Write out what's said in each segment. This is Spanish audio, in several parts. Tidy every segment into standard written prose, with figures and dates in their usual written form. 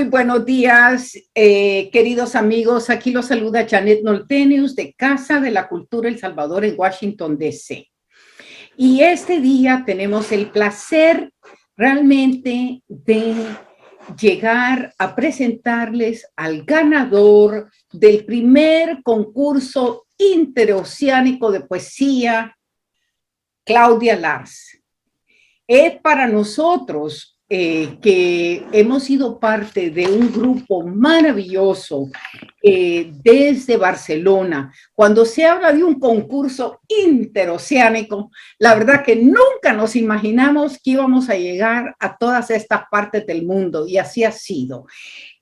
Muy buenos días, queridos amigos. Aquí los saluda Janet Noltenius de Casa de la Cultura El Salvador en Washington, D.C. Y este día tenemos el placer realmente de llegar a presentarles al ganador del primer concurso interoceánico de poesía, Claudia Lars. Es para nosotros que hemos sido parte de un grupo maravilloso desde Barcelona. Cuando se habla de un concurso interoceánico, la verdad que nunca nos imaginamos que íbamos a llegar a todas estas partes del mundo, y así ha sido.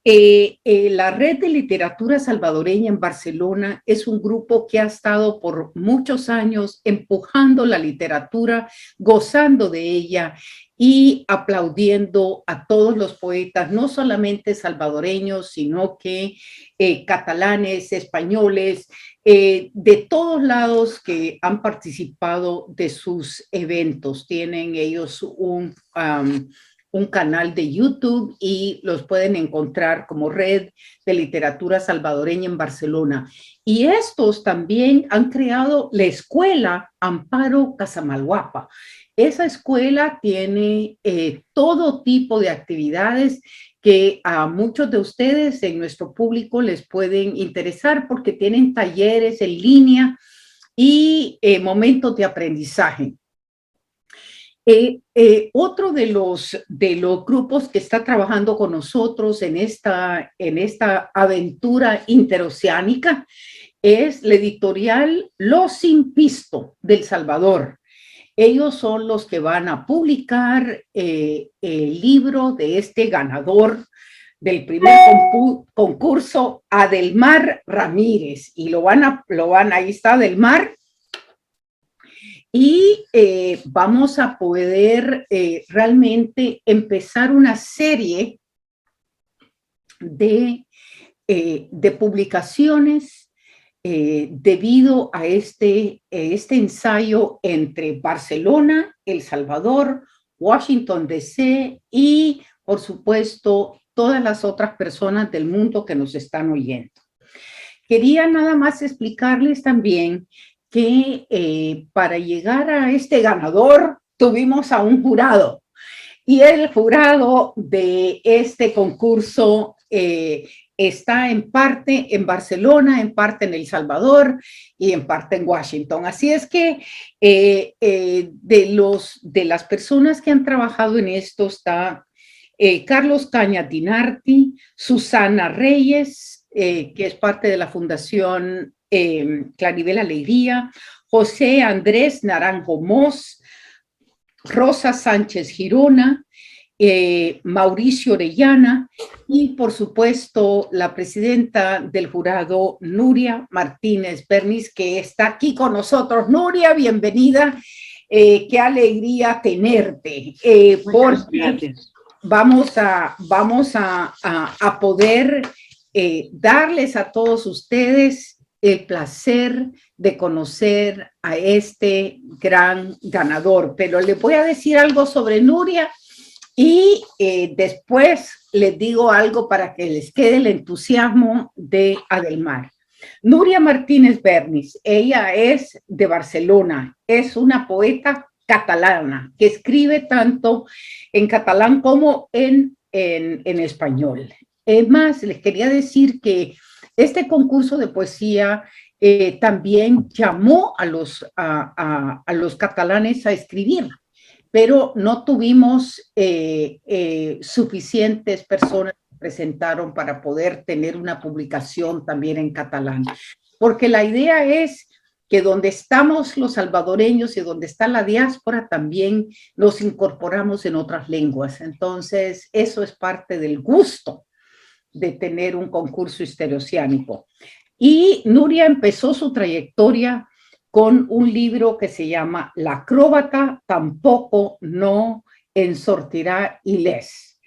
La Red de Literatura Salvadoreña en Barcelona es un grupo que ha estado por muchos años empujando la literatura, gozando de ella y aplaudiendo a todos los poetas, no solamente salvadoreños, sino que catalanes, españoles, de todos lados que han participado de sus eventos. Tienen ellos un canal de YouTube y los pueden encontrar como Red de Literatura Salvadoreña en Barcelona. Y estos también han creado la escuela Amparo Casamalguapa. Esa escuela tiene todo tipo de actividades que a muchos de ustedes en nuestro público les pueden interesar porque tienen talleres en línea y momentos de aprendizaje. Otro de los grupos que está trabajando con nosotros en esta aventura interoceánica es la editorial Los Impisto del Salvador. Ellos son los que van a publicar el libro de este ganador del primer concurso, Adelmar Ramírez, y ahí está Adelmar. Y vamos a poder realmente empezar una serie de publicaciones debido a este ensayo entre Barcelona, El Salvador, Washington, D.C. y, por supuesto, todas las otras personas del mundo que nos están oyendo. Quería nada más explicarles también que para llegar a este ganador tuvimos a un jurado, y el jurado de este concurso está en parte en Barcelona, en parte en El Salvador y en parte en Washington. Así es que de las personas que han trabajado en esto está Carlos Cañatinarti, Susana Reyes, que es parte de la Fundación Claribel Alegría, José Andrés Naranjo Mos, Rosa Sánchez Girona, Mauricio Orellana y, por supuesto, la presidenta del jurado, Nuria Martínez Bernis, que está aquí con nosotros. Nuria, bienvenida. Qué alegría tenerte. Porque vamos a poder darles a todos ustedes el placer de conocer a este gran ganador. Pero les voy a decir algo sobre Nuria y después les digo algo para que les quede el entusiasmo de Adelmar. Nuria Martínez Bernis, ella es de Barcelona, es una poeta catalana que escribe tanto en catalán como en español. Es más, les quería decir que este concurso de poesía también llamó a los catalanes a escribir, pero no tuvimos suficientes personas que presentaron para poder tener una publicación también en catalán. Porque la idea es que donde estamos los salvadoreños y donde está la diáspora también nos incorporamos en otras lenguas. Entonces, eso es parte del gusto de tener un concurso interoceánico. Y Nuria empezó su trayectoria con un libro que se llama La acróbata tampoco no ensortirá Ilés.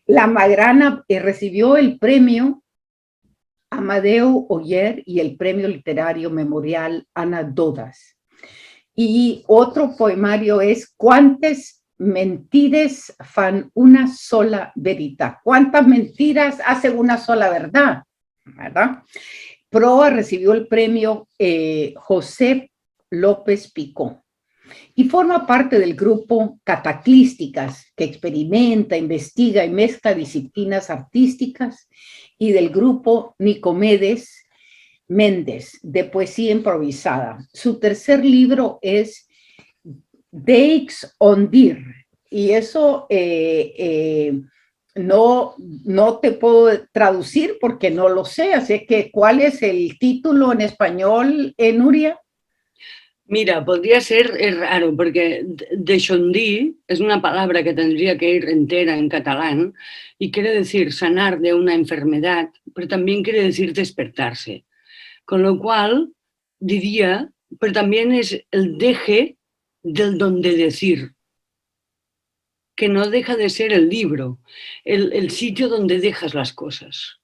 La Magrana recibió el premio Amadeu Oller y el premio literario memorial Ana Dodas. Y otro poemario es Quantes mentiras fan una sola veritat. ¿Cuántas mentiras hacen una sola verdad? ¿Verdad? Proa recibió el premio José López Picó y forma parte del grupo Cataclísticas, que experimenta, investiga y mezcla disciplinas artísticas, y del grupo Nicomedes Méndez, de poesía improvisada. Su tercer libro es Deix on Dir, y eso no te puedo traducir porque no lo sé, así que ¿cuál es el título en español, Nuria? Mira, podría ser raro, porque deixondir es una palabra que tendría que ir entera en catalán y quiere decir sanar de una enfermedad, pero también quiere decir despertarse. Con lo cual, diría, pero también es el deje del don de decir, que no deja de ser el libro, el sitio donde dejas las cosas,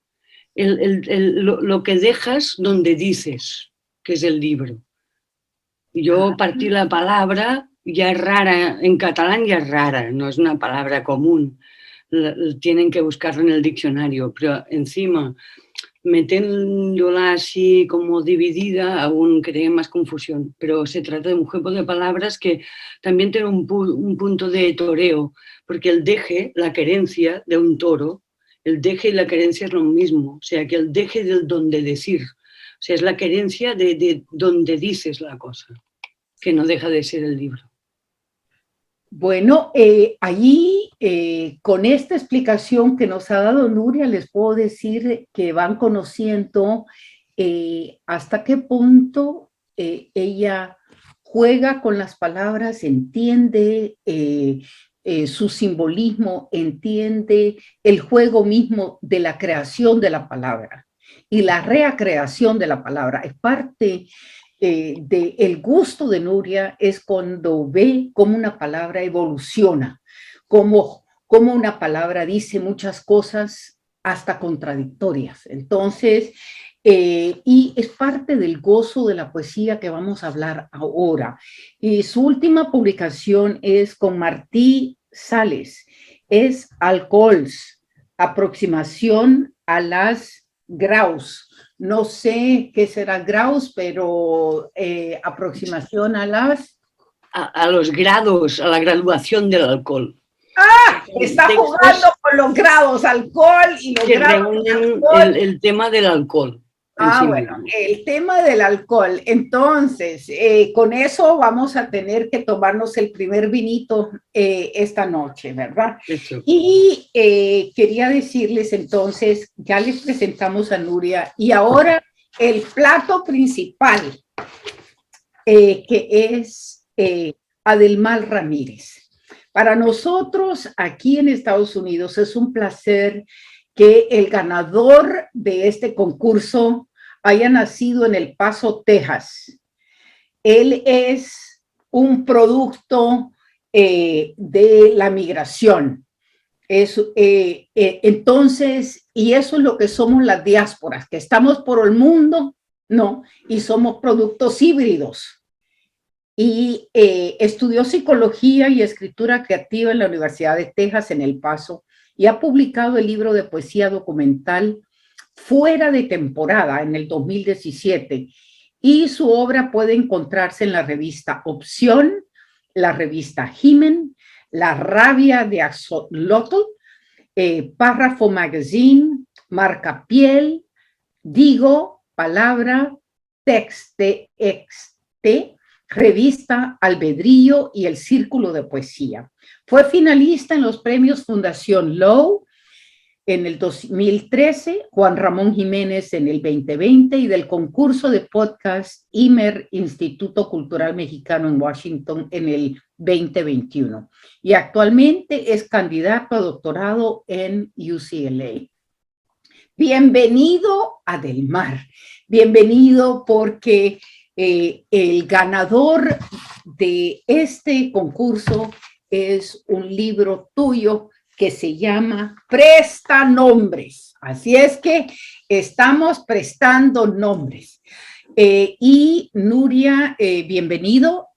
lo que dejas donde dices, que es el libro. Yo partí la palabra, ya es rara, en catalán ya es rara, no es una palabra común, tienen que buscarlo en el diccionario, pero encima, metiéndola así como dividida, aún crea más confusión. Pero se trata de un juego de palabras que también tiene un punto de toreo, porque el deje, la querencia de un toro, el deje y la querencia es lo mismo, o sea, que el deje del don de decir, o sea, es la querencia de donde dices la cosa, que no deja de ser el libro. Bueno, allí con esta explicación que nos ha dado Nuria, les puedo decir que van conociendo hasta qué punto ella juega con las palabras, entiende su simbolismo, entiende el juego mismo de la creación de la palabra y la recreación de la palabra. Es parte del gusto de Nuria, es cuando ve cómo una palabra evoluciona, cómo una palabra dice muchas cosas hasta contradictorias. Entonces, y es parte del gozo de la poesía que vamos a hablar ahora. Y su última publicación es con Martí Sales, es Alcohols, aproximación a las graus. No sé qué será graus, pero aproximación a las... A los grados, a la graduación del alcohol. ¡Ah! Está jugando con los grados, alcohol y los que grados reúnen el tema del alcohol. Ah, bueno, el tema del alcohol. Entonces, con eso vamos a tener que tomarnos el primer vinito esta noche, ¿verdad? Eso. Y quería decirles entonces, ya les presentamos a Nuria y ahora el plato principal, que es Adelmar Ramírez. Para nosotros aquí en Estados Unidos es un placer que el ganador de este concurso haya nacido en El Paso, Texas. Él es un producto de la migración. Entonces, y eso es lo que somos las diásporas, que estamos por el mundo, ¿no? Y somos productos híbridos. Y estudió psicología y escritura creativa en la Universidad de Texas en El Paso y ha publicado el libro de poesía documental Fuera de temporada en el 2017, y su obra puede encontrarse en la revista Opción, la revista Jimen, La Rabia de Axolotl, Párrafo Magazine, Marcapiel, Digo, Palabra, Texte, revista Albedrío y el Círculo de Poesía. Fue finalista en los premios Fundación Low en el 2013, Juan Ramón Jiménez en el 2020 y del concurso de podcast IMER, Instituto Cultural Mexicano en Washington, en el 2021. Y actualmente es candidato a doctorado en UCLA. Bienvenido, Adelmar. Bienvenido porque el ganador de este concurso es un libro tuyo que se llama Presta Nombres. Así es que estamos prestando nombres. Y Nuria, bienvenido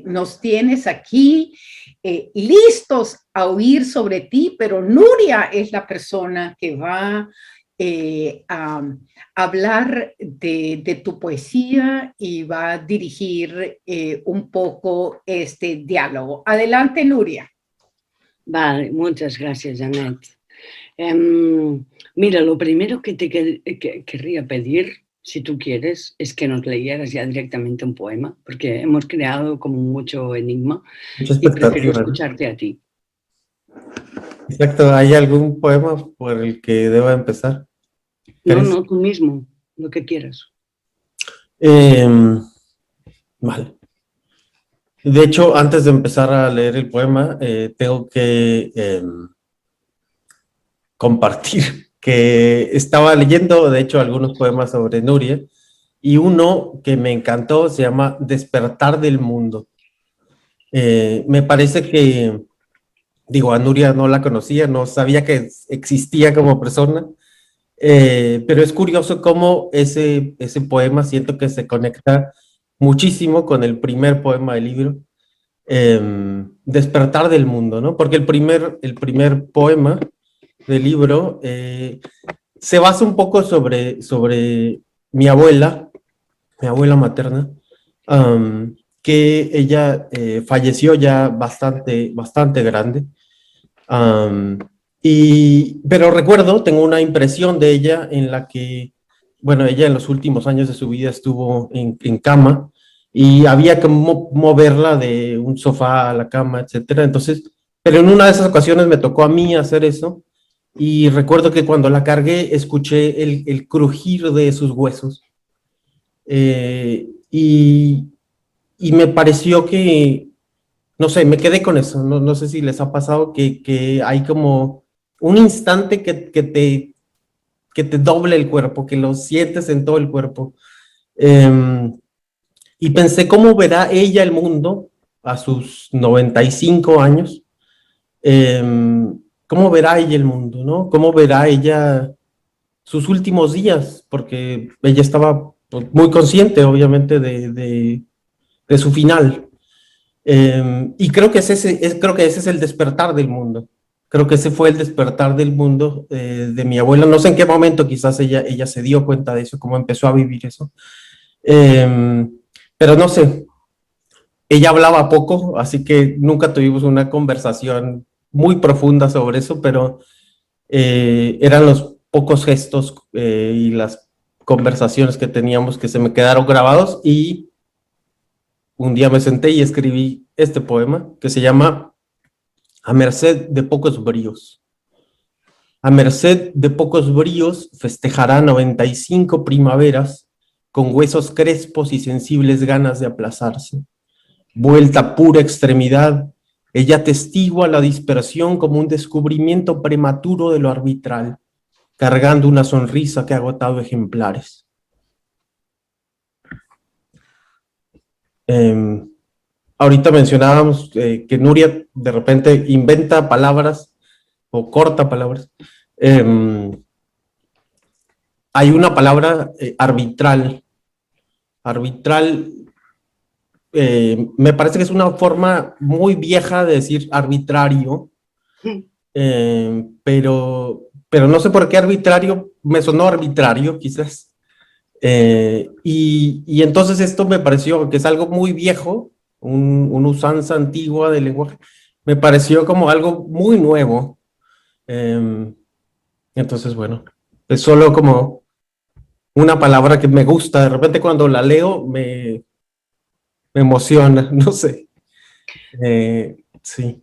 nos tienes aquí listos a oír sobre ti, pero Nuria es la persona que va a hablar de tu poesía y va a dirigir un poco este diálogo. Adelante, Nuria. Vale, muchas gracias, Janet. Mira, lo primero que te querría pedir, si tú quieres, es que nos leyeras ya directamente un poema, porque hemos creado como mucho enigma y prefiero escucharte a ti. Exacto, ¿hay algún poema por el que deba empezar? No, tú mismo, lo que quieras. Vale. De hecho, antes de empezar a leer el poema, tengo que compartir que estaba leyendo, de hecho, algunos poemas sobre Nuria, y uno que me encantó se llama Despertar del Mundo. Me parece que, digo, a Nuria no la conocía, no sabía que existía como persona, pero es curioso cómo ese poema siento que se conecta muchísimo con el primer poema del libro, Despertar del Mundo, ¿no? Porque el primer poema del libro se basa un poco sobre mi abuela materna, que ella falleció ya bastante grande. Pero recuerdo, tengo una impresión de ella en la que, bueno, ella en los últimos años de su vida estuvo en cama y había que moverla de un sofá a la cama, etcétera. Entonces, pero en una de esas ocasiones me tocó a mí hacer eso y recuerdo que cuando la cargué escuché el crujir de sus huesos. Y me pareció que, no sé, me quedé con eso. No sé si les ha pasado que hay como un instante que te doble el cuerpo, que lo sientes en todo el cuerpo. Y pensé, ¿cómo verá ella el mundo a sus 95 años? ¿Cómo verá ella el mundo, no? ¿Cómo verá ella sus últimos días? Porque ella estaba pues, muy consciente, obviamente, de su final. Y creo que ese es el despertar del mundo. Creo que ese fue el despertar del mundo de mi abuela. No sé en qué momento quizás ella se dio cuenta de eso, cómo empezó a vivir eso. Pero no sé, ella hablaba poco, así que nunca tuvimos una conversación muy profunda sobre eso, pero eran los pocos gestos y las conversaciones que teníamos que se me quedaron grabados y un día me senté y escribí este poema que se llama A merced de pocos bríos. A merced de pocos bríos festejará 95 primaveras con huesos crespos y sensibles ganas de aplazarse. Vuelta pura extremidad, ella testigua la dispersión como un descubrimiento prematuro de lo arbitral, cargando una sonrisa que ha agotado ejemplares. Ahorita mencionábamos que Nuria de repente inventa palabras o corta palabras. Hay una palabra arbitral. Arbitral me parece que es una forma muy vieja de decir arbitrario, pero no sé por qué arbitrario, me sonó arbitrario quizás. Y entonces esto me pareció que es algo muy viejo, una usanza antigua del lenguaje, me pareció como algo muy nuevo. Entonces, bueno, es solo como una palabra que me gusta, de repente cuando la leo me emociona, no sé. Sí.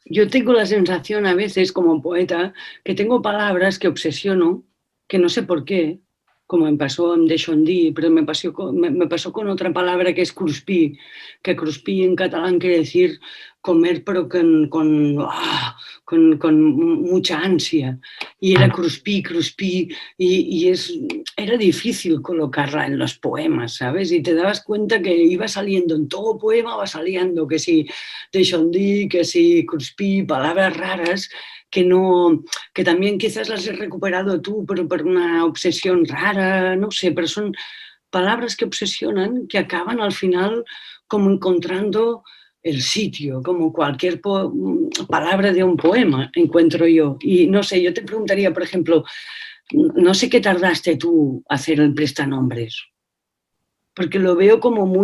Yo tengo la sensación a veces como poeta que tengo palabras que obsesiono, que no sé por qué, como me pasó en Deixondí, pero me pasó con otra palabra que es cruspir, que cruspir en catalán quiere decir comer pero con mucha ansia, y era cruspí, y era difícil colocarla en los poemas, ¿sabes? Y te dabas cuenta que iba saliendo, en todo poema va saliendo, que si deixondí, que si cruspí, palabras raras que también quizás las has recuperado tú, pero por una obsesión rara, no sé, pero son palabras que obsesionan, que acaban al final como encontrando el sitio, como cualquier palabra de un poema, encuentro yo. Y no sé, yo te preguntaría, por ejemplo, no sé qué tardaste tú a hacer el prestanombres, porque lo veo como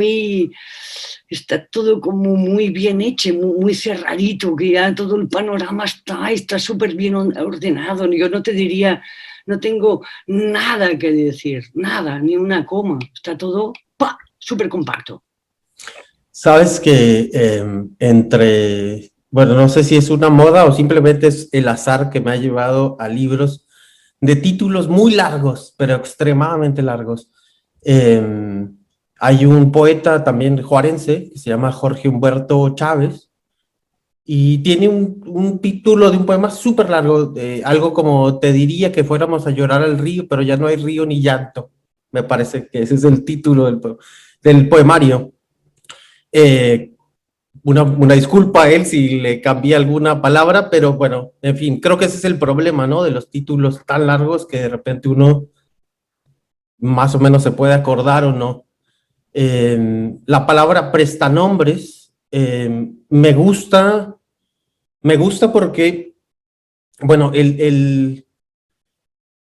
está todo como muy bien hecho, muy cerradito, que ya todo el panorama está súper bien ordenado. Yo no te diría, no tengo nada que decir, nada, ni una coma, está todo súper compacto. Sabes que bueno, no sé si es una moda o simplemente es el azar que me ha llevado a libros de títulos muy largos, pero extremadamente largos. Hay un poeta también juarense que se llama Jorge Humberto Chávez y tiene un título de un poema súper largo, algo como te diría que fuéramos a llorar al río, pero ya no hay río ni llanto. Me parece que ese es el título del poemario. Una disculpa a él si le cambié alguna palabra, pero bueno, en fin, creo que ese es el problema, ¿no? De los títulos tan largos que de repente uno más o menos se puede acordar o no. La palabra prestanombres me gusta porque, bueno,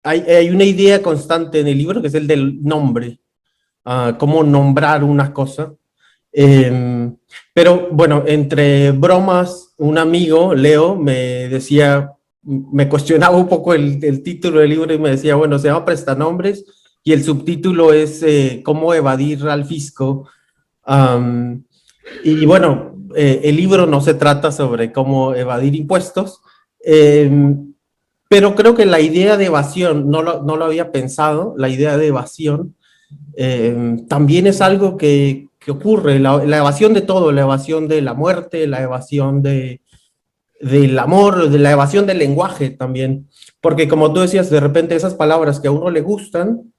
hay una idea constante en el libro que es el del nombre, cómo nombrar una cosa. Pero bueno, entre bromas, un amigo, Leo, me decía, me cuestionaba un poco el título del libro y me decía, bueno, se llama Prestanombres y el subtítulo es Cómo evadir al fisco. Y bueno, el libro no se trata sobre cómo evadir impuestos, pero creo que la idea de evasión, no lo había pensado, la idea de evasión también es algo que ocurre, la evasión de todo, la evasión de la muerte, la evasión del amor, de la evasión del lenguaje también, porque como tú decías, de repente esas palabras que a uno le gustan,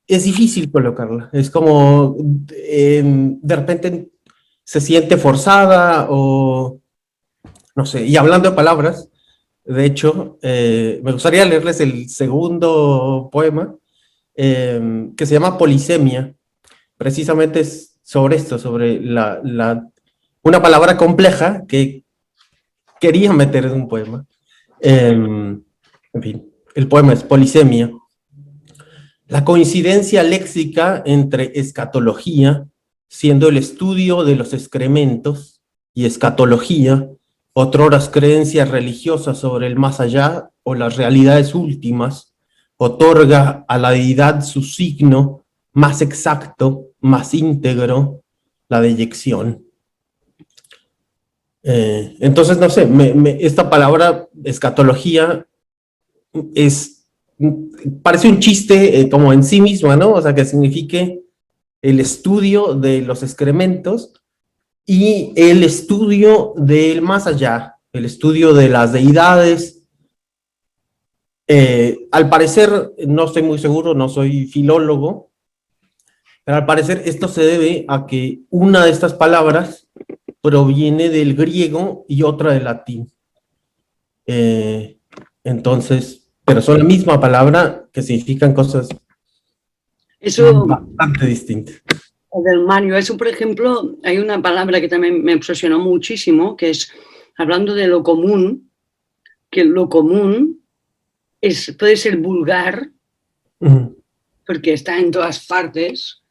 es difícil colocarla, es como de repente se siente forzada o no sé, y hablando de palabras, de hecho, me gustaría leerles el segundo poema, que se llama Polisemia. Precisamente es sobre esto, sobre una palabra compleja que quería meter en un poema. En fin, el poema es Polisemia. La coincidencia léxica entre escatología, siendo el estudio de los excrementos, y escatología, otroras creencias religiosas sobre el más allá o las realidades últimas, otorga a la deidad su signo más exacto, más íntegro, la deyección. Entonces, no sé, esta palabra escatología parece un chiste como en sí misma, ¿no? O sea, que signifique el estudio de los excrementos y el estudio del más allá, el estudio de las deidades. Al parecer, no estoy muy seguro, no soy filólogo, pero al parecer esto se debe a que una de estas palabras proviene del griego y otra del latín. Entonces, pero son la misma palabra que significan cosas bastante distintas. Del Mario, eso por ejemplo, hay una palabra que también me obsesionó muchísimo, que es, hablando de lo común, que lo común puede ser vulgar, porque está en todas partes.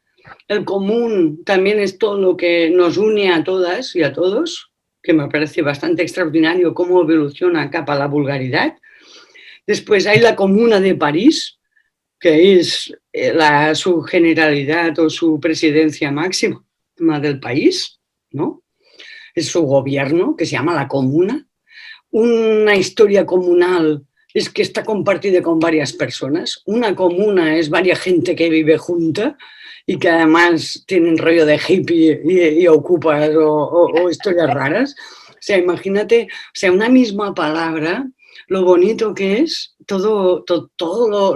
El común también es todo lo que nos une a todas y a todos, que me parece bastante extraordinario cómo evoluciona capa la vulgaridad. Después hay la Comuna de París, que es su generalidad o su presidencia máxima del país, ¿no? Es su gobierno, que se llama la Comuna. Una historia comunal es que está compartida con varias personas. Una comuna es varias gente que vive junta y que además tienen rollo de hippie y ocupas o historias raras. O sea, imagínate, o sea, una misma palabra, lo bonito que es, todo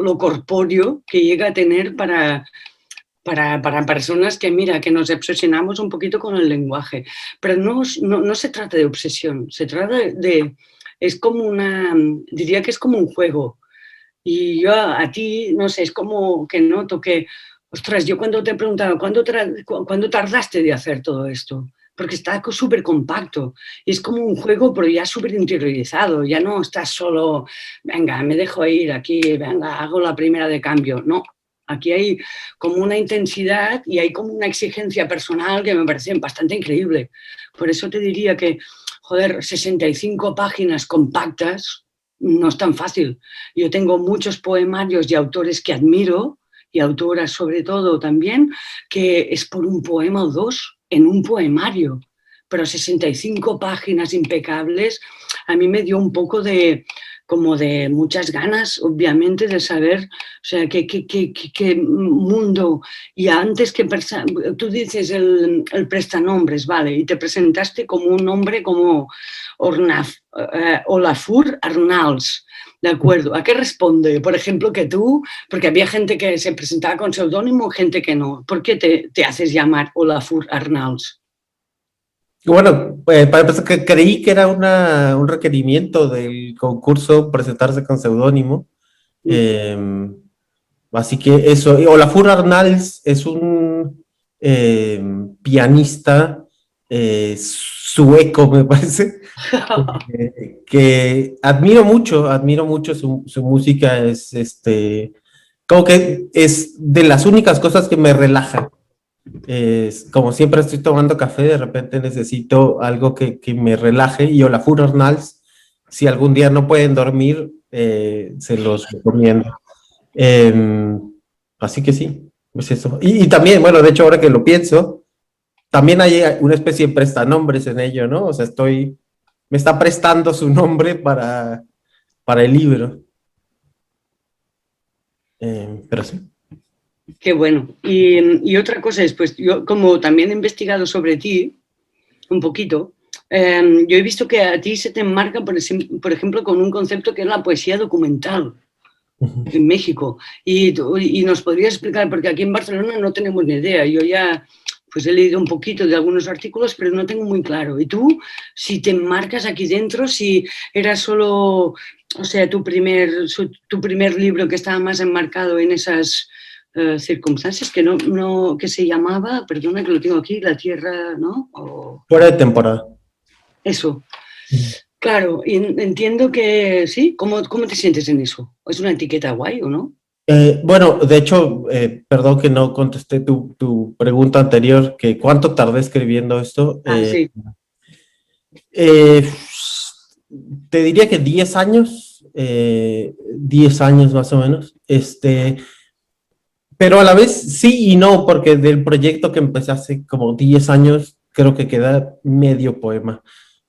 lo corpóreo que llega a tener para personas que, mira, que nos obsesionamos un poquito con el lenguaje. Pero no se trata de obsesión, se trata de es como diría que es como un juego. Y yo a ti, no sé, es como que noto que, ostras, yo cuando te he preguntado, ¿cuándo tardaste de hacer todo esto? Porque está súper compacto. Y es como un juego, pero ya súper interiorizado. Ya no estás solo, venga, me dejo ir aquí, venga, hago la primera de cambio. No, aquí hay como una intensidad y hay como una exigencia personal que me parece bastante increíble. Por eso te diría que, joder, 65 páginas compactas no es tan fácil. Yo tengo muchos poemarios y autores que admiro, y autoras sobre todo también, que es por un poema o dos en un poemario. Pero 65 páginas impecables, a mí me dio un poco como de muchas ganas, obviamente, de saber, o sea, qué mundo. Y antes que tú dices el prestanombres, ¿vale? Y te presentaste como un nombre como Olafur Arnalds, ¿de acuerdo? ¿A qué responde? Por ejemplo, que tú, porque había gente que se presentaba con seudónimo, gente que no. ¿Por qué te haces llamar Olafur Arnalds? Bueno, para empezar, que creí que era un requerimiento del concurso presentarse con seudónimo. Así que eso. Olafur Arnalds es un pianista sueco, me parece, que admiro mucho su música. Como que es de las únicas cosas que me relaja. Como siempre estoy tomando café, de repente necesito algo que me relaje, y Olafur Arnalds, si algún día no pueden dormir, se los recomiendo. Así que sí, es eso. Y también, bueno, de hecho, ahora que lo pienso, también hay una especie de prestanombres en ello, ¿no? O sea, me está prestando su nombre para el libro. Pero sí. Qué bueno. Y otra cosa es, pues yo como también he investigado sobre ti un poquito, yo he visto que a ti se te enmarca, por ejemplo, con un concepto que es la poesía documental en México. Y nos podrías explicar, porque aquí en Barcelona no tenemos ni idea. Yo ya pues he leído un poquito de algunos artículos, pero no tengo muy claro. Y tú, si te enmarcas aquí dentro, si era solo, o sea, tu primer libro que estaba más enmarcado en esas circunstancias, que se llamaba, perdona que lo tengo aquí, La Tierra, ¿no? Fuera de temporada. Eso. Claro, y entiendo que sí. ¿Cómo te sientes en eso? ¿Es una etiqueta guay o no? Bueno, de hecho, perdón que no contesté tu pregunta anterior, que cuánto tardé escribiendo esto. Sí. Te diría que 10 años, 10 años más o menos. Pero a la vez sí y no, porque del proyecto que empecé hace como 10 años, creo que queda medio poema.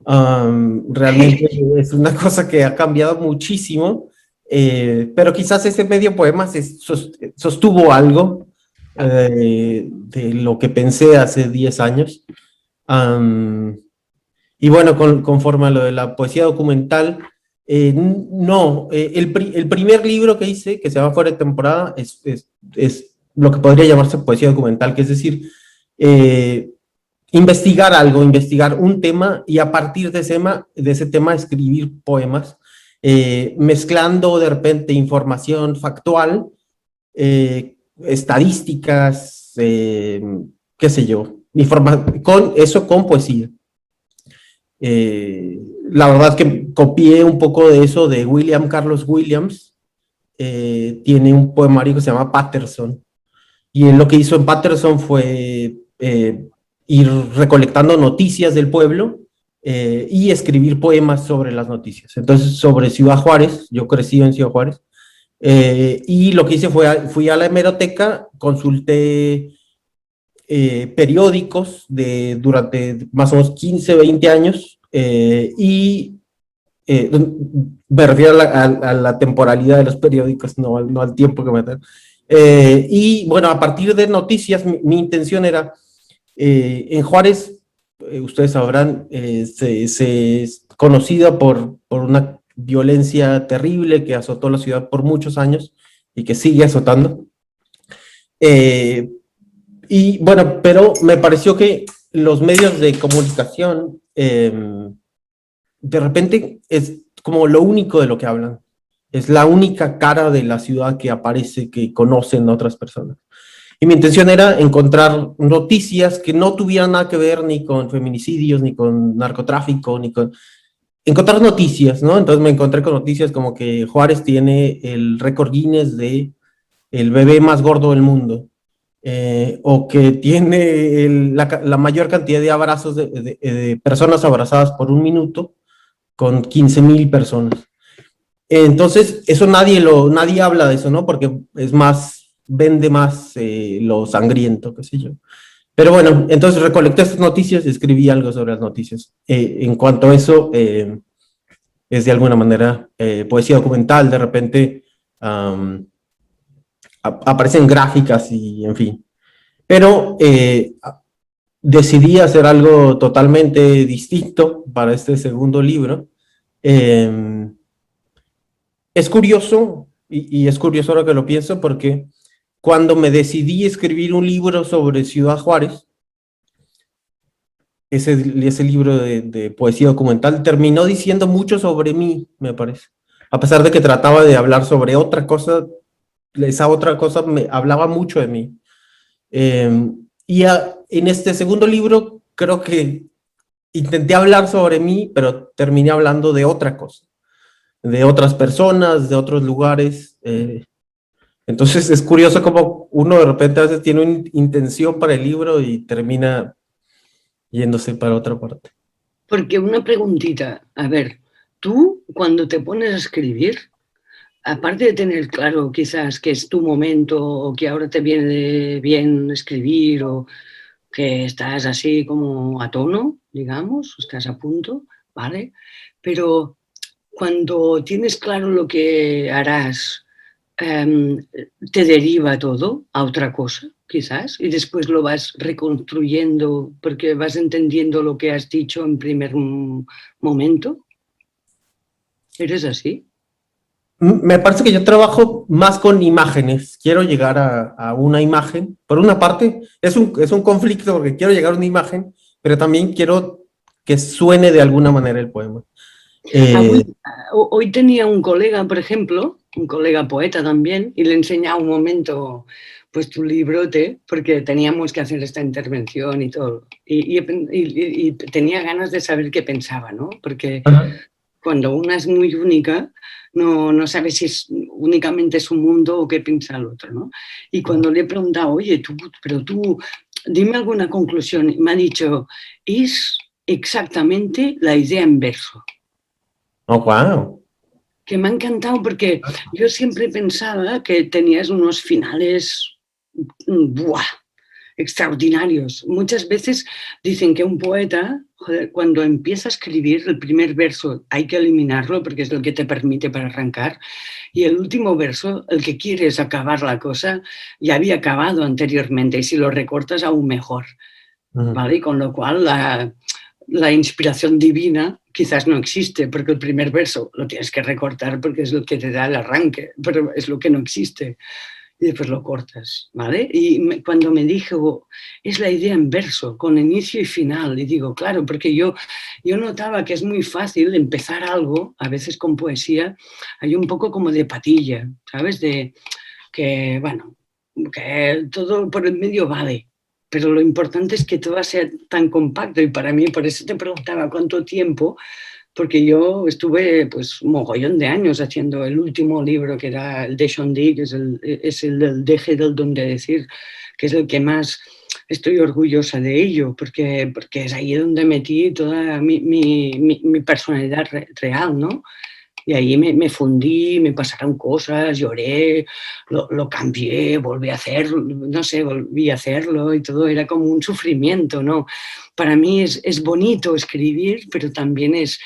Realmente es una cosa que ha cambiado muchísimo, pero quizás ese medio poema sostuvo algo de lo que pensé hace 10 años. Y bueno, conforme a lo de la poesía documental, no, el primer libro que hice, que se llama Fuera de temporada, es lo que podría llamarse poesía documental, que es decir, investigar algo, investigar un tema, y a partir de ese tema escribir poemas, mezclando de repente información factual, estadísticas, qué sé yo, con poesía. La verdad es que copié un poco de eso de William Carlos Williams. Tiene un poemario que se llama Patterson, y él lo que hizo en Patterson fue ir recolectando noticias del pueblo y escribir poemas sobre las noticias. Entonces, sobre Ciudad Juárez, yo crecí en Ciudad Juárez, y lo que hice fui a la hemeroteca, consulté periódicos durante más o menos 15, 20 años, y Me refiero a la temporalidad de los periódicos, no al tiempo que me dan. Y bueno, a partir de noticias, mi intención era, en Juárez, ustedes sabrán, se es conocida por una violencia terrible que azotó la ciudad por muchos años y que sigue azotando. Y bueno, pero me pareció que los medios de comunicación de repente es como lo único de lo que hablan. Es la única cara de la ciudad que aparece, que conocen otras personas. Y mi intención era encontrar noticias que no tuvieran nada que ver ni con feminicidios, ni con narcotráfico, ni con... Encontrar noticias, ¿no? Entonces me encontré con noticias como que Juárez tiene el récord Guinness de el bebé más gordo del mundo. O que tiene la mayor cantidad de abrazos de personas abrazadas por un minuto, con 15,000 personas. Entonces, eso nadie habla de eso, ¿no? Porque es más, vende más lo sangriento, qué sé yo. Pero bueno, entonces recolecté estas noticias y escribí algo sobre las noticias. En cuanto a eso, es de alguna manera poesía documental, de repente aparecen gráficas y en fin. Pero decidí hacer algo totalmente distinto para este segundo libro. Es curioso, y es curioso ahora que lo pienso, porque cuando me decidí escribir un libro sobre Ciudad Juárez, ese libro de poesía documental terminó diciendo mucho sobre mí, me parece. A pesar de que trataba de hablar sobre otra cosa, esa otra cosa me hablaba mucho de mí. En este segundo libro creo que intenté hablar sobre mí, pero terminé hablando de otra cosa, de otras personas, de otros lugares. Entonces es curioso cómo uno de repente a veces tiene una intención para el libro y termina yéndose para otra parte. Porque una preguntita, a ver, tú cuando te pones a escribir, aparte de tener claro quizás que es tu momento o que ahora te viene bien escribir o que estás así como a tono, digamos, estás a punto, ¿vale? Pero cuando tienes claro lo que harás, te deriva todo a otra cosa, quizás, y después lo vas reconstruyendo porque vas entendiendo lo que has dicho en primer momento. ¿Eres así? Me parece que yo trabajo más con imágenes. Quiero llegar a una imagen. Por una parte, es un conflicto porque quiero llegar a una imagen, pero también quiero que suene de alguna manera el poema. Hoy tenía un colega, por ejemplo, un colega poeta también, y le enseñaba un momento pues tu librote, porque teníamos que hacer esta intervención y todo. Y tenía ganas de saber qué pensaba, ¿no? Porque cuando una es muy única, no sabe si es únicamente su mundo o qué piensa el otro, ¿no? Y cuando le he preguntado, oye, pero tú, dime alguna conclusión, y me ha dicho, es exactamente la idea en verso. Oh, wow. Que me ha encantado porque yo siempre pensaba que tenías unos finales ¡buah!, extraordinarios. Muchas veces dicen que un poeta, joder, cuando empieza a escribir el primer verso hay que eliminarlo porque es el que te permite para arrancar, y el último verso, el que quiere es acabar la cosa, ya había acabado anteriormente y si lo recortas aún mejor, ¿vale? Con lo cual la inspiración divina quizás no existe, porque el primer verso lo tienes que recortar porque es lo que te da el arranque, pero es lo que no existe. Y después lo cortas, ¿vale? Y cuando me dijo, es la idea en verso, con inicio y final, y digo, claro, porque yo notaba que es muy fácil empezar algo, a veces con poesía, hay un poco como de patilla, ¿sabes? De que, bueno, que todo por el medio vale, pero lo importante es que todo sea tan compacto y para mí, por eso te preguntaba cuánto tiempo, porque yo estuve pues un mogollón de años haciendo el último libro que era el de Shondi, que es el del deje del don de decir, que es el que más estoy orgullosa de ello, porque es ahí donde metí toda mi personalidad real, ¿no? Y ahí me fundí, me pasaron cosas, lloré, lo cambié, volví a hacerlo, no sé, volví a hacerlo y todo era como un sufrimiento, ¿no? Para mí es bonito escribir, pero también es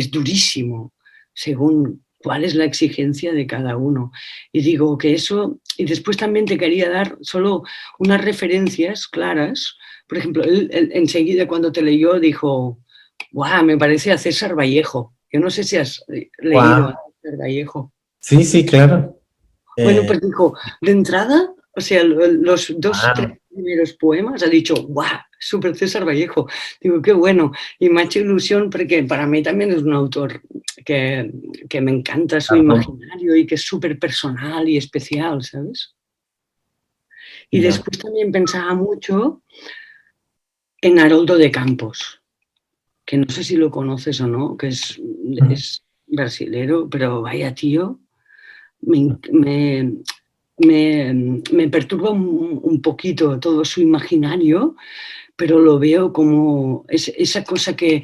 durísimo. según cuál es la exigencia de cada uno. Y digo que eso, y después también te quería dar solo unas referencias claras. Por ejemplo, él enseguida cuando te leyó dijo, ¡guau! Me parece a César Vallejo. Yo no sé si has leído a César Vallejo. Sí, sí, claro. Bueno, pues dijo, de entrada, o sea, los tres primeros poemas ha dicho, ¡guau! Súper César Vallejo. Digo, qué bueno. Y me ha hecho ilusión porque para mí también es un autor que me encanta su imaginario y que es súper personal y especial, ¿sabes? Y después también pensaba mucho en Haroldo de Campos, que no sé si lo conoces o no, que es brasilero, pero vaya tío, me perturba un poquito todo su imaginario, pero lo veo como esa cosa que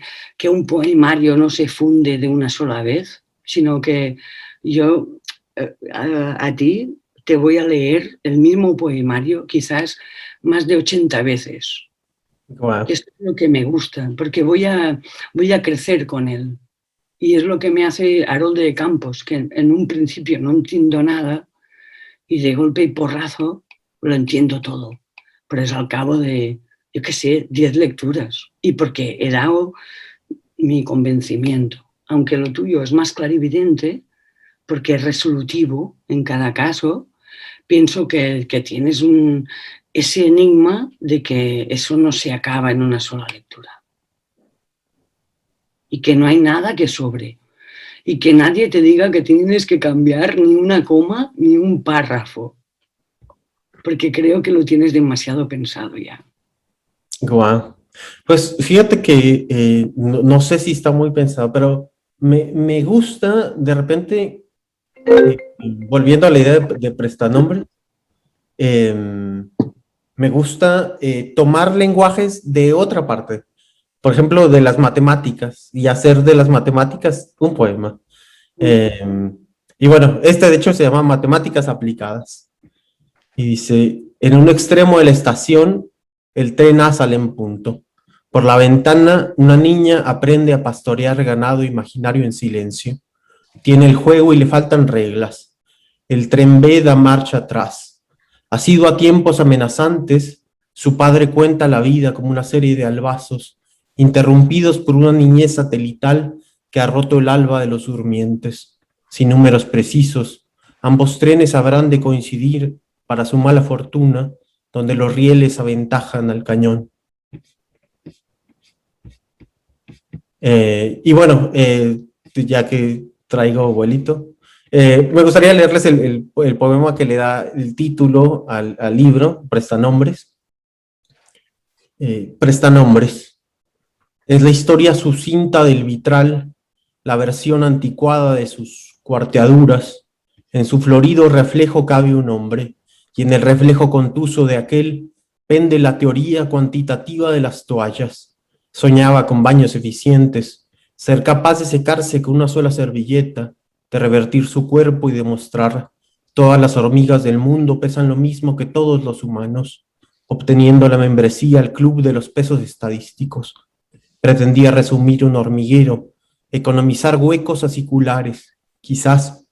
un poemario no se funde de una sola vez, sino que yo a ti te voy a leer el mismo poemario quizás más de 80 veces. Wow. Eso es lo que me gusta, porque voy a crecer con él. Y es lo que me hace Haroldo de Campos, que en un principio no entiendo nada y de golpe y porrazo lo entiendo todo. Pero es al cabo de, yo qué sé, 10 lecturas. Y porque he dado mi convencimiento. Aunque lo tuyo es más clarividente, porque es resolutivo en cada caso, pienso que tienes ese enigma de que eso no se acaba en una sola lectura. Y que no hay nada que sobre. Y que nadie te diga que tienes que cambiar ni una coma ni un párrafo. Porque creo que lo tienes demasiado pensado ya. Wow. Pues fíjate que no sé si está muy pensado, pero me gusta de repente, volviendo a la idea de prestanombre, me gusta tomar lenguajes de otra parte. Por ejemplo, de las matemáticas y hacer de las matemáticas un poema. Y bueno, este de hecho se llama Matemáticas Aplicadas. Y dice, en un extremo de la estación, el tren sale en punto. Por la ventana, una niña aprende a pastorear ganado imaginario en silencio. Tiene el juego y le faltan reglas. El tren B da marcha atrás. Asido a tiempos amenazantes, su padre cuenta la vida como una serie de albazos, interrumpidos por una niñez satelital que ha roto el alba de los durmientes. Sin números precisos, ambos trenes habrán de coincidir para su mala fortuna, donde los rieles aventajan al cañón. Y bueno, ya que traigo abuelito, me gustaría leerles el poema que le da el título al libro, Prestanombres. Prestanombres. Es la historia sucinta del vitral, la versión anticuada de sus cuarteaduras. En su florido reflejo cabe un hombre, y en el reflejo contuso de aquel pende la teoría cuantitativa de las toallas. Soñaba con baños eficientes, ser capaz de secarse con una sola servilleta, de revertir su cuerpo y demostrar todas las hormigas del mundo pesan lo mismo que todos los humanos, obteniendo la membresía al club de los pesos estadísticos. Pretendía resumir un hormiguero, economizar huecos aciculares, quizás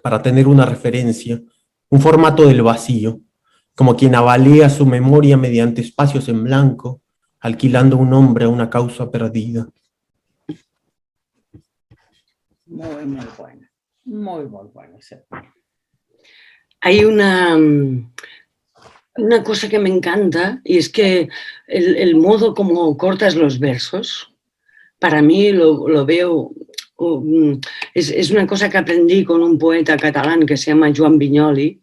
para tener una referencia, un formato del vacío, como quien avalea su memoria mediante espacios en blanco, alquilando un hombre a una causa perdida. Muy, muy bueno. Muy, muy bueno. Hay una cosa que me encanta y es que el modo como cortas los versos, para mí lo veo, es una cosa que aprendí con un poeta catalán que se llama Joan Vinyoli,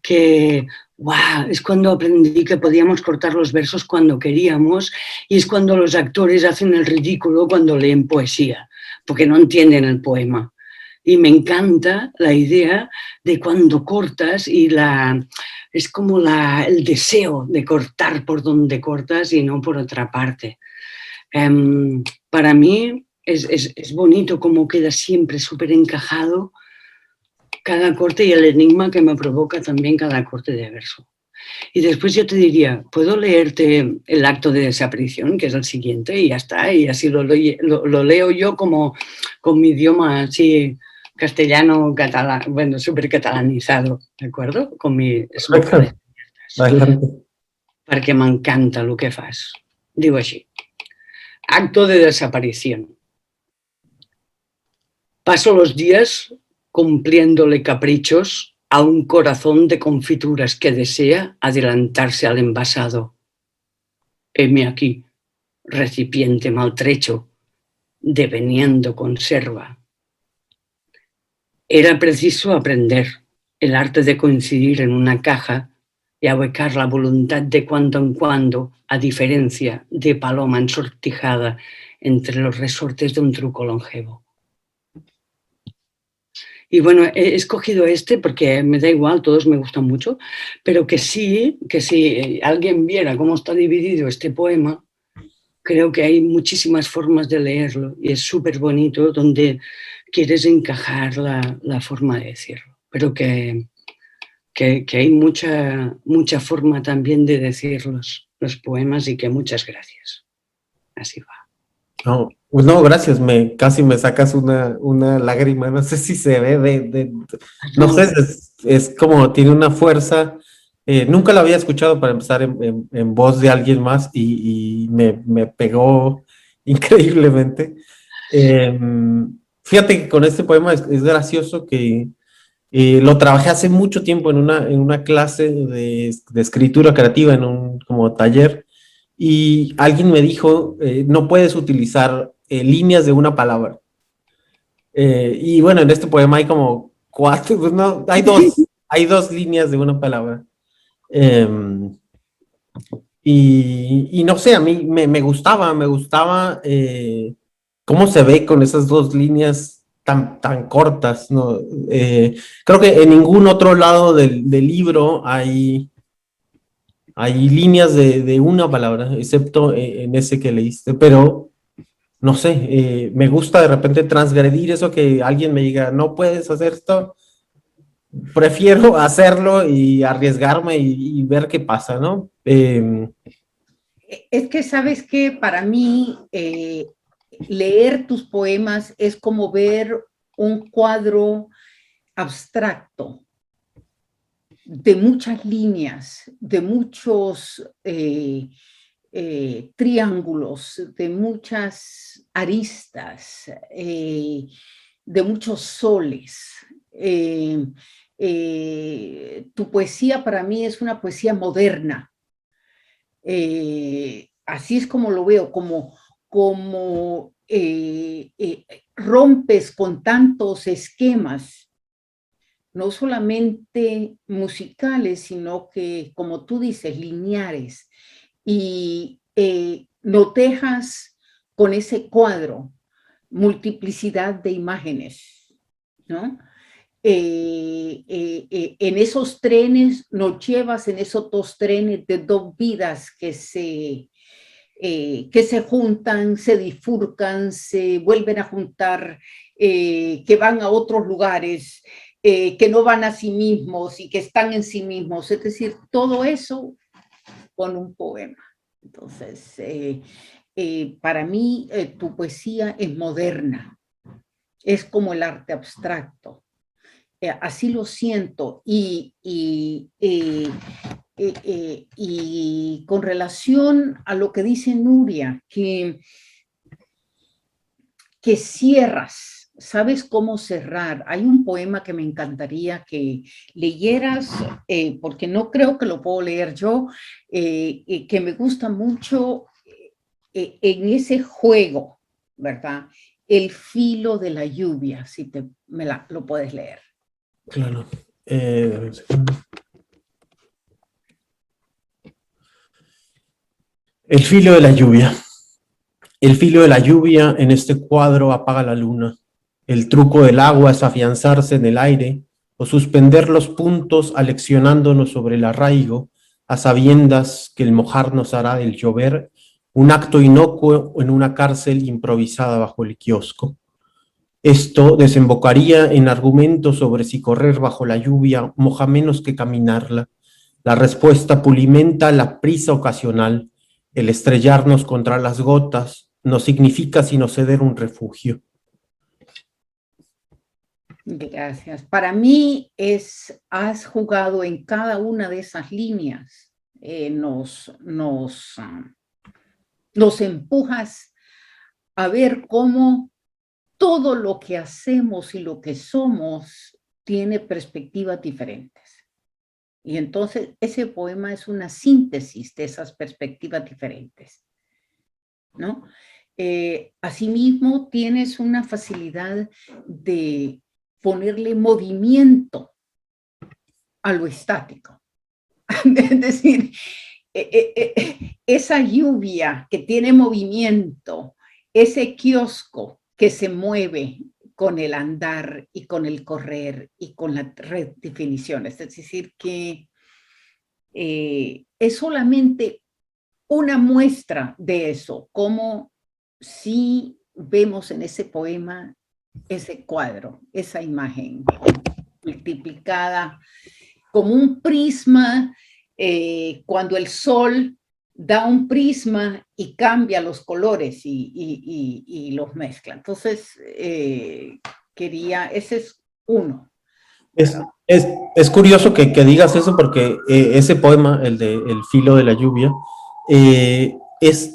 que wow, es cuando aprendí que podíamos cortar los versos cuando queríamos y es cuando los actores hacen el ridículo cuando leen poesía, porque no entienden el poema. Y me encanta la idea de cuando cortas y es como el deseo de cortar por donde cortas y no por otra parte. Para mí es bonito cómo queda siempre súper encajado cada corte y el enigma que me provoca también cada corte de verso. Y después yo te diría, ¿puedo leerte el acto de desaparición, que es el siguiente? Y ya está, y así lo leo yo como con mi idioma así castellano, catalán, bueno, súper catalanizado, ¿de acuerdo? Con mi... Adelante. Perquè m'encanta el que fas. Diu així. Acto de desaparición. Paso los días cumpliéndole caprichos a un corazón de confituras que desea adelantarse al envasado. Heme aquí, recipiente maltrecho, deveniendo conserva. Era preciso aprender el arte de coincidir en una caja y ahuecar la voluntad de cuando en cuando, a diferencia de paloma ensortijada entre los resortes de un truco longevo. Y bueno, he escogido este porque me da igual, todos me gustan mucho, pero que si alguien viera cómo está dividido este poema, creo que hay muchísimas formas de leerlo y es súper bonito donde quieres encajar la forma de decirlo, pero que hay mucha forma también de decir los poemas y que muchas gracias. Así va. No, pues no, gracias, casi me sacas una lágrima, no sé si se ve no sé, es como, tiene una fuerza, nunca la había escuchado para empezar en voz de alguien más y me pegó increíblemente. Fíjate que con este poema es gracioso que lo trabajé hace mucho tiempo en una clase de escritura creativa, en un como taller, y alguien me dijo, no puedes utilizar líneas de una palabra. Y bueno, en este poema hay como 4, pues no, hay dos líneas de una palabra. Y no sé, a mí me gustaba cómo se ve con esas 2 líneas tan cortas, ¿no? Creo que en ningún otro lado del libro hay líneas de una palabra, excepto en ese que leíste, pero no sé, me gusta de repente transgredir eso, que alguien me diga, no puedes hacer esto, prefiero hacerlo y arriesgarme y ver qué pasa, ¿no? Es que, ¿sabes qué? Para mí, leer tus poemas es como ver un cuadro abstracto de muchas líneas, de muchos triángulos, de muchas aristas, de muchos soles. Tu poesía para mí es una poesía moderna. Así es como lo veo, como rompes con tantos esquemas, no solamente musicales, sino que, como tú dices, lineares, y no dejas con ese cuadro multiplicidad de imágenes, ¿no? En esos trenes, nos llevas en esos 2 trenes de 2 vidas que se juntan, se bifurcan, se vuelven a juntar, que van a otros lugares, que no van a sí mismos y que están en sí mismos. Es decir, todo eso con un poema. Entonces, para mí, tu poesía es moderna. Es como el arte abstracto. Así lo siento. Y con relación a lo que dice Nuria, que cierras, sabes cómo cerrar. Hay un poema que me encantaría que leyeras, porque no creo que lo puedo leer yo, que me gusta mucho en ese juego, ¿verdad? El filo de la lluvia, si lo puedes leer. Claro. Un segundo. El filo de la lluvia. El filo de la lluvia en este cuadro apaga la luna. El truco del agua es afianzarse en el aire o suspender los puntos aleccionándonos sobre el arraigo, a sabiendas que el mojarnos hará del llover un acto inocuo en una cárcel improvisada bajo el kiosco. Esto desembocaría en argumentos sobre si correr bajo la lluvia moja menos que caminarla, La respuesta pulimenta la prisa ocasional. El estrellarnos contra las gotas no significa sino ceder un refugio. Gracias. Para mí has jugado en cada una de esas líneas. Nos empujas a ver cómo todo lo que hacemos y lo que somos tiene perspectivas diferentes. Y entonces ese poema es una síntesis de esas perspectivas diferentes, ¿no? Asimismo, tienes una facilidad de ponerle movimiento a lo estático. Es decir, esa lluvia que tiene movimiento, ese kiosco que se mueve con el andar y con el correr y con las redefiniciones. Es decir, que es solamente una muestra de eso, como si vemos en ese poema ese cuadro, esa imagen multiplicada como un prisma, cuando el sol da un prisma y cambia los colores y los mezcla. Entonces, ese es uno. Es curioso que digas eso porque ese poema, el de El filo de la lluvia, es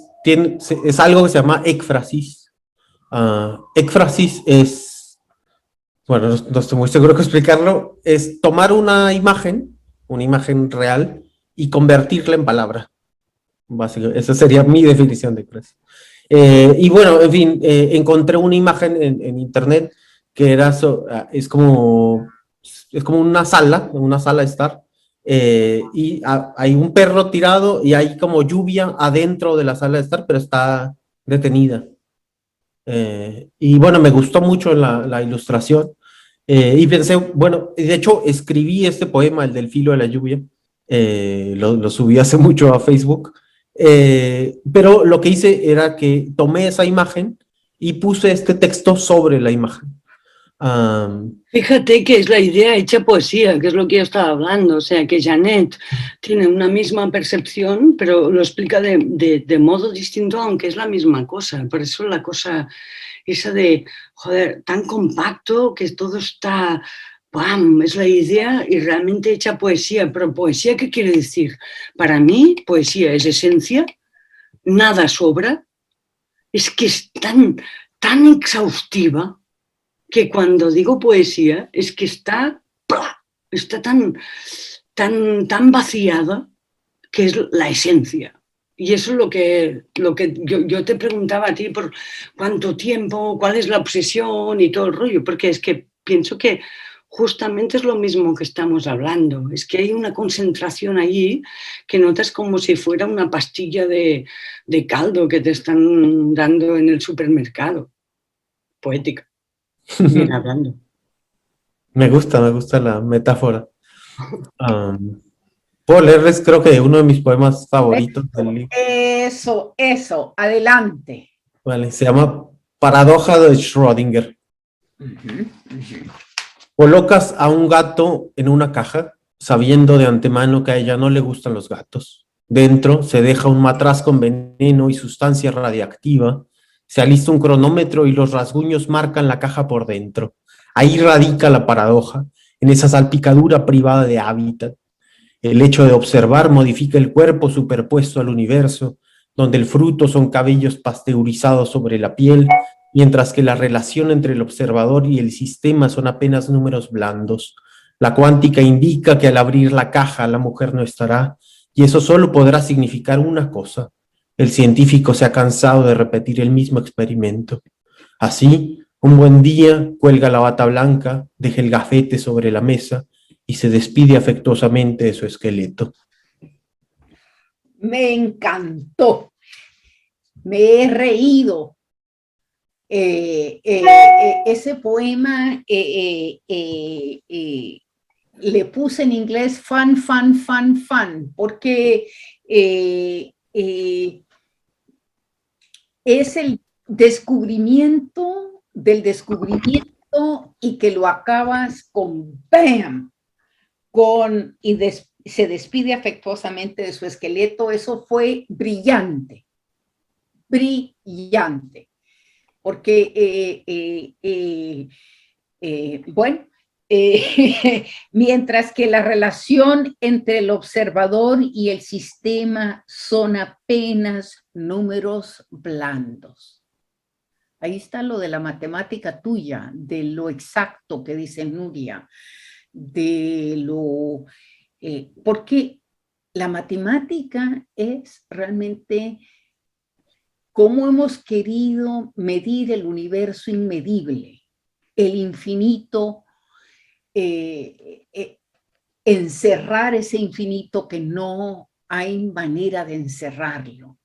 algo que se llama écfrasis. Écfrasis es, bueno, no estoy muy seguro de explicarlo, es tomar una imagen real y convertirla en palabra. Básicamente, esa sería mi definición de écfrasis. Y bueno, en fin, encontré una imagen en internet que era, es como una sala de estar, y hay un perro tirado y hay como lluvia adentro de la sala de estar, pero está detenida. Y bueno, me gustó mucho la ilustración, y pensé, bueno, de hecho escribí este poema, el del filo de la lluvia, lo subí hace mucho a Facebook, pero lo que hice era que tomé esa imagen y puse este texto sobre la imagen. Fíjate que es la idea hecha poesía, que es lo que yo estaba hablando, o sea, que Janet tiene una misma percepción, pero lo explica de modo distinto, aunque es la misma cosa. Por eso la cosa esa de, joder, tan compacto, que todo está, ¡pam!, es la idea y realmente hecha poesía. Pero poesía, ¿qué quiere decir? Para mí, poesía es esencia, nada sobra, es que es tan exhaustiva, que cuando digo poesía es que está tan vaciada que es la esencia. Y eso es lo que yo te preguntaba a ti por cuánto tiempo, cuál es la obsesión y todo el rollo, porque es que pienso que justamente es lo mismo que estamos hablando. Es que hay una concentración allí que notas como si fuera una pastilla de caldo que te están dando en el supermercado. Poética. Bien hablando. Me gusta la metáfora. Puedo leerles, creo que uno de mis poemas favoritos del libro. Eso, adelante. Vale, se llama Paradoja de Schrödinger. Colocas a un gato en una caja, sabiendo de antemano que a ella no le gustan los gatos. Dentro se deja un matraz con veneno y sustancia radiactiva. Se alista un cronómetro y los rasguños marcan la caja por dentro. Ahí radica la paradoja, en esa salpicadura privada de hábitat. El hecho de observar modifica el cuerpo superpuesto al universo, donde el fruto son cabellos pasteurizados sobre la piel, mientras que la relación entre el observador y el sistema son apenas números blandos. La cuántica indica que al abrir la caja la mujer no estará, y eso solo podrá significar una cosa. El científico se ha cansado de repetir el mismo experimento. Así, un buen día cuelga la bata blanca, deja el gafete sobre la mesa y se despide afectuosamente de su esqueleto. Me encantó. Me he reído. Ese poema le puse en inglés fun, porque es el descubrimiento del descubrimiento y que lo acabas con ¡bam! se despide afectuosamente de su esqueleto. Eso fue brillante, brillante, porque, bueno, mientras que la relación entre el observador y el sistema son apenas números blandos. Ahí está lo de la matemática tuya, de lo exacto que dice Nuria, de lo... porque la matemática es realmente cómo hemos querido medir el universo inmedible, el infinito, encerrar ese infinito que no hay manera de encerrarlo.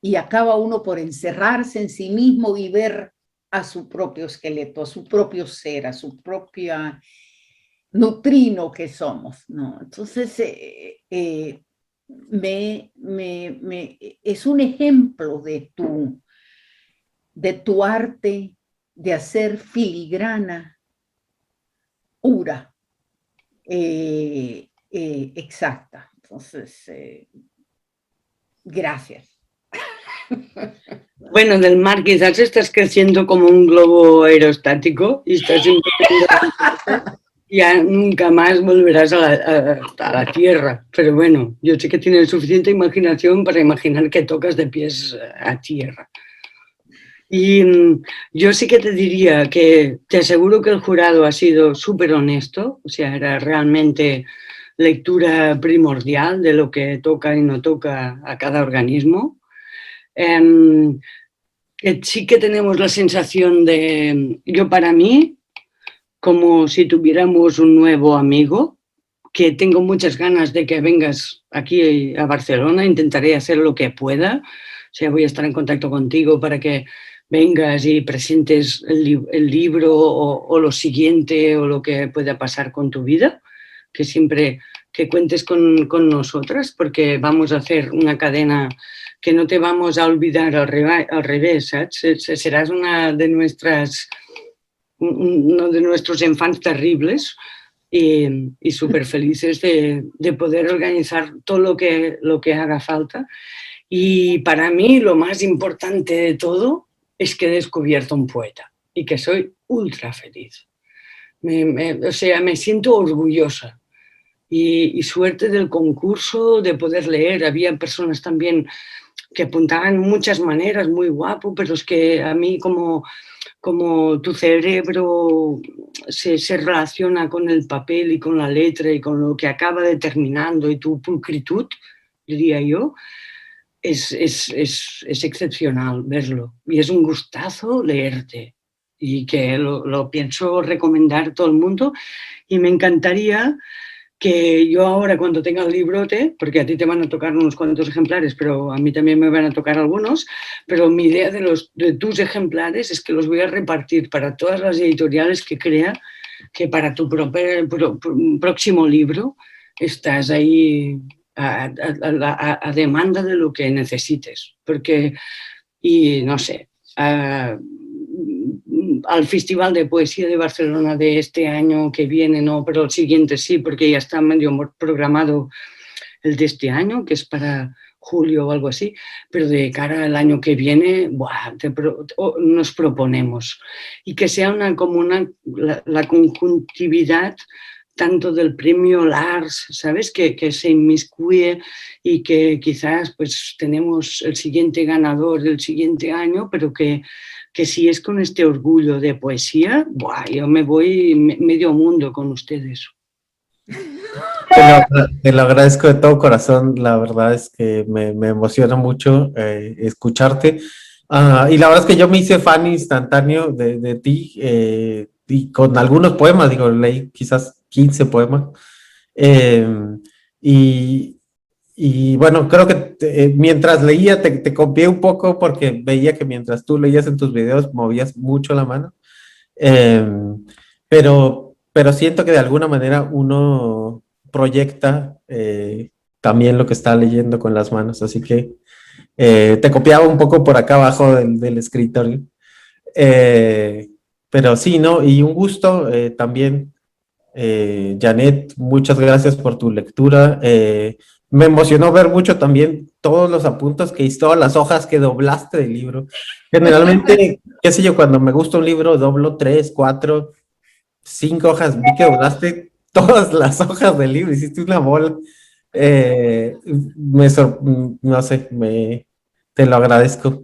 Y acaba uno por encerrarse en sí mismo y ver a su propio esqueleto, a su propio ser, a su propia neutrino que somos, ¿no? Entonces, es un ejemplo de tu arte de hacer filigrana pura, exacta. Entonces, gracias. Bueno, del mar quizás estás creciendo como un globo aerostático y estás ya nunca más volverás a la tierra. Pero bueno, yo sé que tienes suficiente imaginación para imaginar que tocas de pies a tierra. Y yo sí que te diría que te aseguro que el jurado ha sido súper honesto, o sea, era realmente lectura primordial de lo que toca y no toca a cada organismo. Sí que tenemos la sensación de, yo para mí, como si tuviéramos un nuevo amigo, que tengo muchas ganas de que vengas aquí a Barcelona, intentaré hacer lo que pueda, o sea, voy a estar en contacto contigo para que vengas y presentes el libro o lo siguiente o lo que pueda pasar con tu vida, que siempre que cuentes con nosotras, porque vamos a hacer una cadena que no te vamos a olvidar al revés, ¿sabes? Serás una de nuestras, uno de nuestros enfants terribles y súper felices de poder organizar todo lo que haga falta. Y para mí lo más importante de todo es que he descubierto un poeta y que soy ultra feliz. O sea, me siento orgullosa. Y suerte del concurso, de poder leer. Había personas también que apuntaban muchas maneras, muy guapo, pero es que a mí como tu cerebro se relaciona con el papel y con la letra y con lo que acaba determinando y tu pulcritud, diría yo, es excepcional verlo. Y es un gustazo leerte y que lo pienso recomendar a todo el mundo. Y me encantaría que yo ahora cuando tenga el librote, porque a ti te van a tocar unos cuantos ejemplares, pero a mí también me van a tocar algunos, pero mi idea de tus ejemplares es que los voy a repartir para todas las editoriales que crea que para tu próximo libro estás ahí a demanda de lo que necesites, porque, y no sé, al Festival de Poesía de Barcelona de este año que viene, no, pero el siguiente sí, porque ya está medio programado el de este año, que es para julio o algo así, pero de cara al año que viene, nos proponemos y que sea la conjuntividad tanto del premio Lars, ¿sabes? Que se inmiscuye y que quizás pues tenemos el siguiente ganador del siguiente año, pero que si es con este orgullo de poesía, yo me voy medio mundo con ustedes. Te lo agradezco de todo corazón, la verdad es que me emociona mucho escucharte. Y la verdad es que yo me hice fan instantáneo de ti y con algunos poemas, digo, leí quizás 15 poemas. Y bueno, creo que mientras leía te copié un poco porque veía que mientras tú leías en tus videos movías mucho la mano. Pero siento que de alguna manera uno proyecta también lo que está leyendo con las manos, así que te copiaba un poco por acá abajo del escritorio. Pero sí, ¿no? Y un gusto también Janet, muchas gracias por tu lectura. Me emocionó ver mucho también todos los apuntes que hiciste, todas las hojas que doblaste del libro. Generalmente, qué sé yo, cuando me gusta un libro, doblo 3, 4, 5 hojas. Vi que doblaste todas las hojas del libro, hiciste una bola. No sé, te lo agradezco.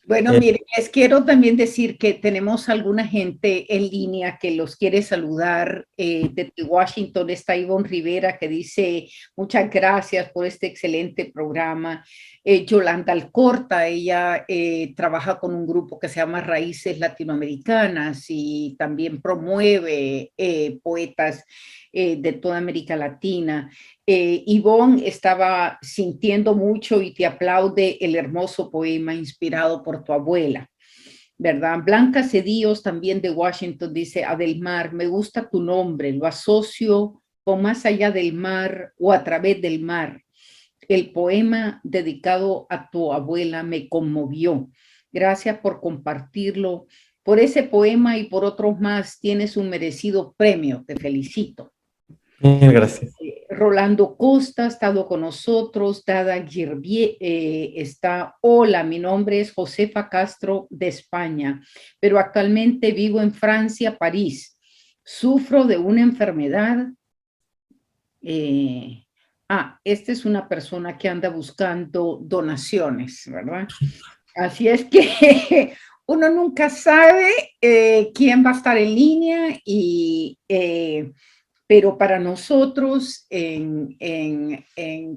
Bueno, miren, les quiero también decir que tenemos alguna gente en línea que los quiere saludar. Desde Washington está Ivonne Rivera, que dice muchas gracias por este excelente programa. Yolanda Alcorta, ella trabaja con un grupo que se llama Raíces Latinoamericanas y también promueve poetas de toda América Latina. Ivonne estaba sintiendo mucho y te aplaude el hermoso poema inspirado por tu abuela, ¿verdad? Blanca Cedillos, también de Washington, dice: Adelmar, me gusta tu nombre, lo asocio con Más allá del mar o A través del mar. El poema dedicado a tu abuela me conmovió. Gracias por compartirlo. Por ese poema y por otros más tienes un merecido premio. Te felicito. Gracias. Rolando Costa ha estado con nosotros. Dada Girvier está: hola, mi nombre es Josefa Castro de España, pero actualmente vivo en Francia, París. Sufro de una enfermedad. Esta es una persona que anda buscando donaciones, ¿verdad? Así es que uno nunca sabe quién va a estar en línea pero para nosotros en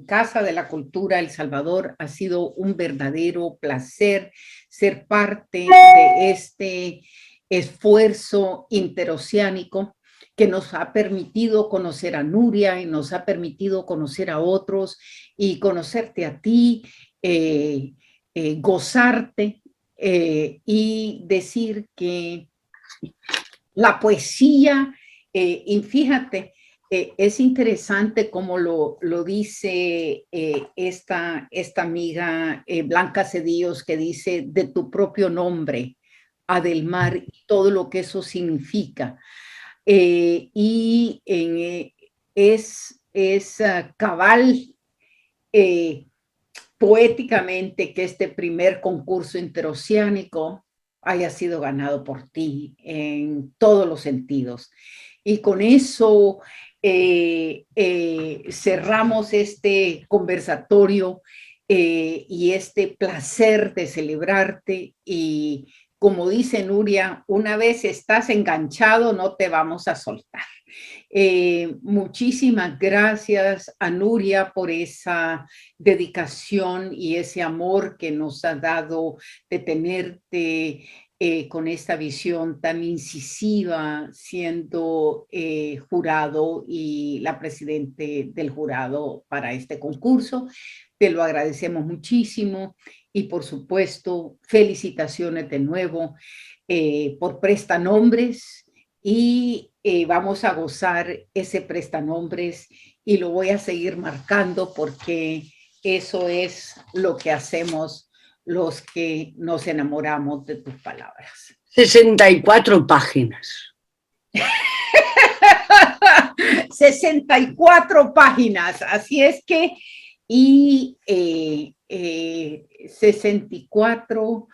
Casa de la Cultura El Salvador ha sido un verdadero placer ser parte de este esfuerzo interoceánico que nos ha permitido conocer a Nuria y nos ha permitido conocer a otros y conocerte a ti, gozarte y decir que la poesía, y fíjate, es interesante como lo dice esta amiga Blanca Cedillos, que dice: de tu propio nombre, Adelmar, y todo lo que eso significa. Es cabal poéticamente que este primer concurso interoceánico haya sido ganado por ti en todos los sentidos. Y con eso cerramos este conversatorio y este placer de celebrarte. Y como dice Nuria, una vez estás enganchado, no te vamos a soltar. Muchísimas gracias a Nuria por esa dedicación y ese amor que nos ha dado de tenerte con esta visión tan incisiva, siendo jurado y la presidente del jurado para este concurso. Te lo agradecemos muchísimo y, por supuesto, felicitaciones de nuevo por prestanombres, y vamos a gozar ese prestanombres y lo voy a seguir marcando porque eso es lo que hacemos los que nos enamoramos de tus palabras. 64 páginas. 64 páginas, así es que, y 64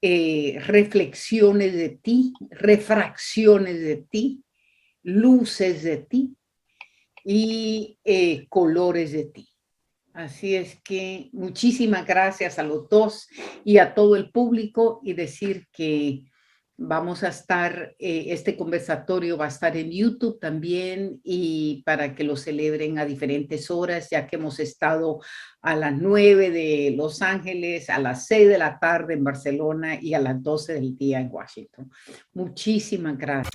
reflexiones de ti, refracciones de ti, luces de ti y colores de ti. Así es que muchísimas gracias a los dos y a todo el público, y decir que vamos a estar, este conversatorio va a estar en YouTube también, y para que lo celebren a diferentes horas, ya que hemos estado a las 9 de Los Ángeles, a las 6 de la tarde en Barcelona y a las 12 del día en Washington. Muchísimas gracias.